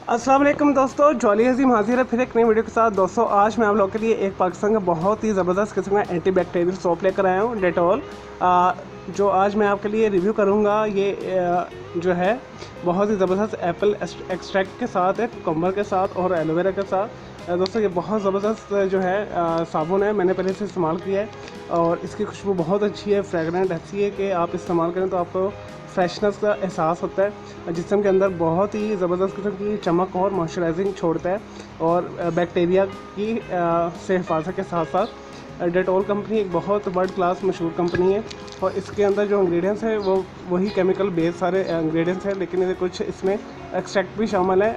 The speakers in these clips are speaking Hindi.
अस्सलाम वालेकुम दोस्तों, जॉली अजीम हाजिर है फिर एक नई वीडियो के साथ। दोस्तों आज मैं आप लोगों के लिए एक पाकिस्तान का बहुत ही ज़बरदस्त किस्म का एंटी बैक्टीरियल सोप लेकर आया हूँ, डेटॉल। जो आज मैं आपके लिए रिव्यू करूँगा ये जो है बहुत ही ज़बरदस्त एप्पल एक्सट्रैक्ट के साथ है, कुकुम्बर के साथ और एलोवेरा के साथ। दोस्तों ये बहुत ज़बरदस्त जो है साबुन है, मैंने पहले से इस्तेमाल किया है और इसकी खुशबू बहुत अच्छी है, फ्रेगरेंट ऐसी है कि आप इस्तेमाल करें तो आपको फ्रेशनेस का एहसास होता है। जिस्म के अंदर बहुत ही ज़बरदस्त किस्म की चमक और मॉइस्चराइजिंग छोड़ता है और बैक्टीरिया की से हिफाजत के साथ साथ डेटॉल कंपनी एक बहुत वर्ल्ड क्लास मशहूर कंपनी है और इसके अंदर जो इंग्रेडिएंट्स है वो वही केमिकल बेस्ड सारे इंग्रेडिएंट्स हैं, लेकिन कुछ इसमें एक्सट्रैक्ट भी शामिल है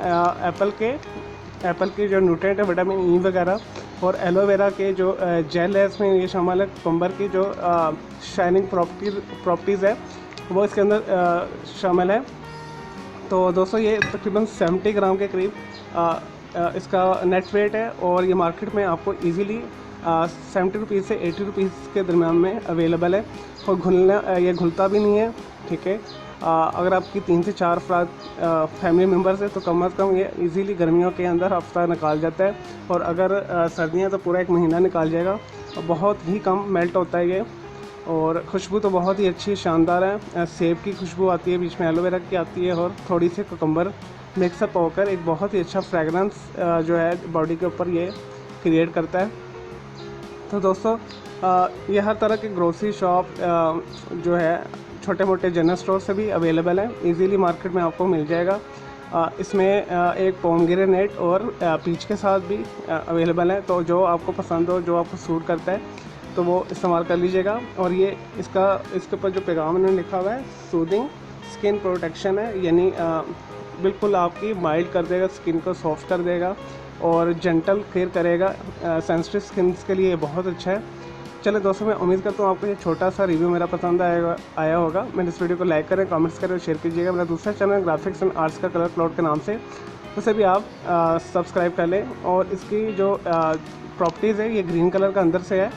एप्पल के जो न्यूट्रिएंट है, विटामिन ई वगैरह, और एलोवेरा के जो जेल है इसमें ये शामिल है। कुकुम्बर की जो शाइनिंग प्रॉपर्टीज़ है वो इसके अंदर शामिल है। तो दोस्तों ये तकरीबन 70 ग्राम के करीब इसका नेट वेट है और ये मार्केट में आपको इजीली 70 रुपीज़ से 80 रुपीज़ के दरमियान में अवेलेबल है और ये घुलता भी नहीं है, ठीक है। अगर आपकी 3 से 4 अफराद फैमिली मेम्बर्स है तो कम अज़ कम ये इजीली गर्मियों के अंदर हफ्ता निकाल जाता है और अगर सर्दियाँ तो पूरा 1 महीना निकाल जाएगा। बहुत ही कम मेल्ट होता है ये और खुशबू तो बहुत ही अच्छी शानदार है। सेब की खुशबू आती है, बीच में एलोवेरा की आती है और थोड़ी सी कुकुम्बर मिक्सअप होकर एक बहुत ही अच्छा फ्रेगरेंस जो है बॉडी के ऊपर ये क्रिएट करता है। तो दोस्तों ये हर तरह के ग्रोसरी शॉप जो है छोटे मोटे जनरल स्टोर से भी अवेलेबल है, इजीली मार्केट में आपको मिल जाएगा। इसमें एक पोमग्रेनेट और पीच के साथ भी अवेलेबल है, तो जो आपको पसंद हो, जो आपको सूट करता है तो वो इस्तेमाल कर लीजिएगा। और ये इसके ऊपर जो पैगाम उन्होंने लिखा हुआ है, सूदिंग स्किन प्रोटेक्शन है, यानी बिल्कुल आपकी माइल्ड कर देगा, स्किन को सॉफ्ट कर देगा और जेंटल केयर करेगा। सेंसिटिव स्किन के लिए बहुत अच्छा है। चलो दोस्तों, मैं उम्मीद करता हूँ आपको ये छोटा सा रिव्यू मेरा पसंद आया होगा। मैंने इस वीडियो को लाइक करें, कमेंट्स करें और शेयर कीजिएगा। मेरा दूसरा चैनल ग्राफिक्स एंड आर्ट्स का कलर क्लाउड के नाम से, उसे भी आप सब्सक्राइब कर लें। और इसकी जो प्रॉपर्टीज़ है ये ग्रीन कलर का अंदर से है,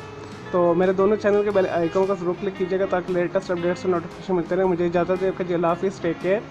तो मेरे दोनों चैनल के बेल आइकन का ज़रूर क्लिक कीजिएगा ताकि लेटेस्ट अपडेट्स और नोटिफिकेशन मिलते रहे। मुझे इजाज़त दें, अल्लाह हाफ़िज़, टेक केयर।